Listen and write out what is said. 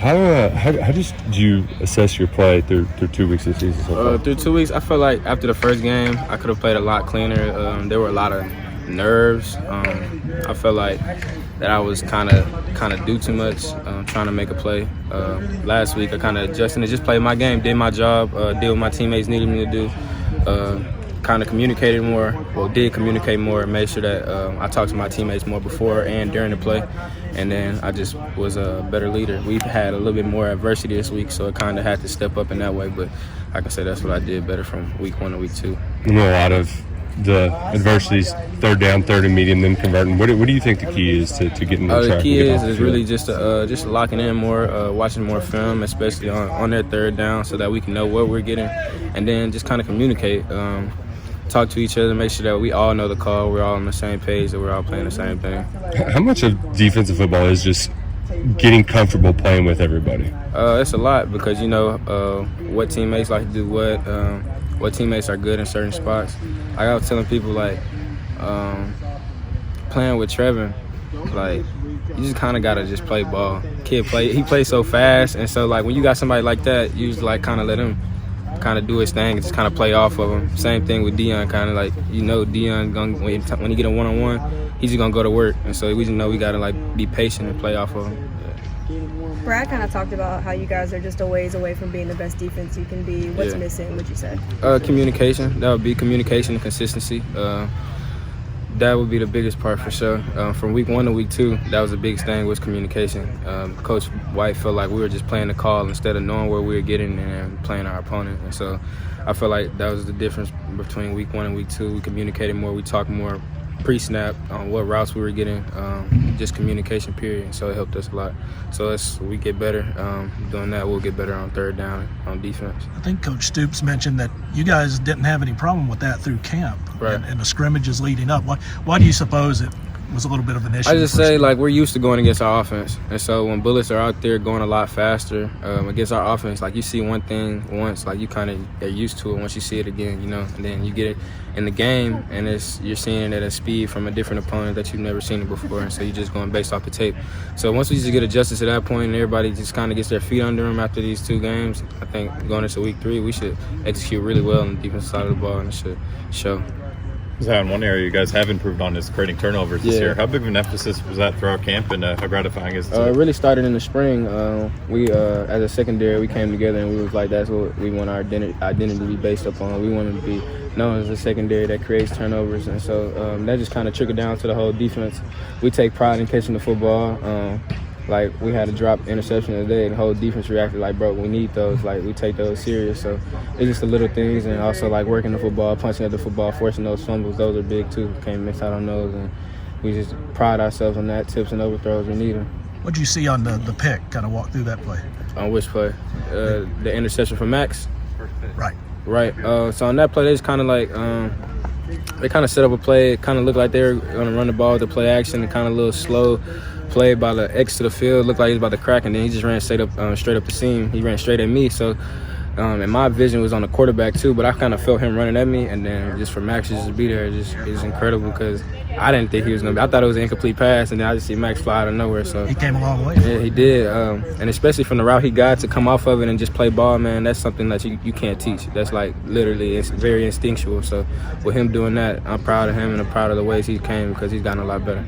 How did you assess your play through 2 weeks of the season so far? Through 2 weeks, I felt like after the first game, I could have played a lot cleaner. There were a lot of nerves. I felt like that I was kind of do too much, trying to make a play. Last week, I kind of adjusted and just played my game, did my job, did what my teammates needed me to do. Kind of communicated more, did communicate more, and made sure that I talked to my teammates more before and during the play. And then I just was a better leader. We've had a little bit more adversity this week, so I kind of had to step up in that way. But like I said, that's what I did better from week 1 to week 2. You know, a lot of the adversities, third down, third and medium, then converting. What do you think the key is to getting the track? The key is really just locking in more, watching more film, especially on their third down, so that we can know what we're getting, and then just kind of communicate. Talk to each other, make sure that we all know the call, we're all on the same page, that we're all playing the same thing. How much of defensive football is just getting comfortable playing with everybody? It's a lot because, you know, what teammates like to do what teammates are good in certain spots. Like I was telling people, like, playing with Trevor, like, you just kind of got to just play ball. He plays so fast, and so, like, when you got somebody like that, you just, like, kind of let him kind of do his thing and just kind of play off of him. Same thing with Dion, kind of like, you know, Dion, when he get a one-on-one, he's just going to go to work. And so we just know we got to, like, be patient and play off of him. Yeah. Brad kind of talked about how you guys are just a ways away from being the best defense you can be. What's missing, would you say? Communication. That would be communication and consistency. That would be the biggest part for sure. From week 1 to week 2, that was the biggest thing, was communication. Coach White felt like we were just playing the call instead of knowing where we were getting and playing our opponent. And so I felt like that was the difference between week 1 and week 2. We communicated more, we talked more pre-snap on what routes we were getting, just communication period. So it helped us a lot. So as we get better doing that, we'll get better on third down on defense. I think Coach Stoops mentioned that you guys didn't have any problem with that through camp, right, and the scrimmages leading up. Why do you suppose it was a little bit of an issue? I just say, like, we're used to going against our offense. And so when bullets are out there going a lot faster against our offense, like, you see one thing once, like, you kind of are used to it once you see it again, you know. And then you get it in the game, and you're seeing it at a speed from a different opponent that you've never seen it before. And so you're just going based off the tape. So once we just get adjusted to that point and everybody just kind of gets their feet under them after these 2 games, I think going into week 3, we should execute really well on the defensive side of the ball, and it should show. In one area you guys have improved on is creating turnovers this year. How big of an emphasis was that throughout camp, and how gratifying is it? It really started in the spring. We, as a secondary, we came together and we was like, that's what we want our identity to be based upon. We want to be known as a secondary that creates turnovers, and so that just kind of trickled down to the whole defense. We take pride in catching the football. Like, we had to drop interception today, and the whole defense reacted like, bro, we need those. Like, we take those serious. So it's just the little things, and also, like, working the football, punching at the football, forcing those fumbles. Those are big, too. Can't miss out on those, and we just pride ourselves on that. Tips and overthrows, we need them. What did you see on the pick? Kind of walk through that play. On which play? The interception from Max? Right. So on that play, they just kind of, like, they kind of set up a play. It kind of looked like they were going to run the ball with the play action, and kind of a little slow play by the X to the field. Looked like he was about to crack, and then he just ran straight up the seam. He ran straight at me. So, and my vision was on the quarterback too, but I kind of felt him running at me, and then just for Max to just be there, it's incredible, because I didn't think he was going to be. I thought it was an incomplete pass, and then I just see Max fly out of nowhere. So he came a long way. Yeah, he did. And especially from the route he got to come off of it and just play ball, man, that's something that you can't teach. That's, like, literally, it's very instinctual. So with him doing that, I'm proud of him, and I'm proud of the ways he came, because he's gotten a lot better.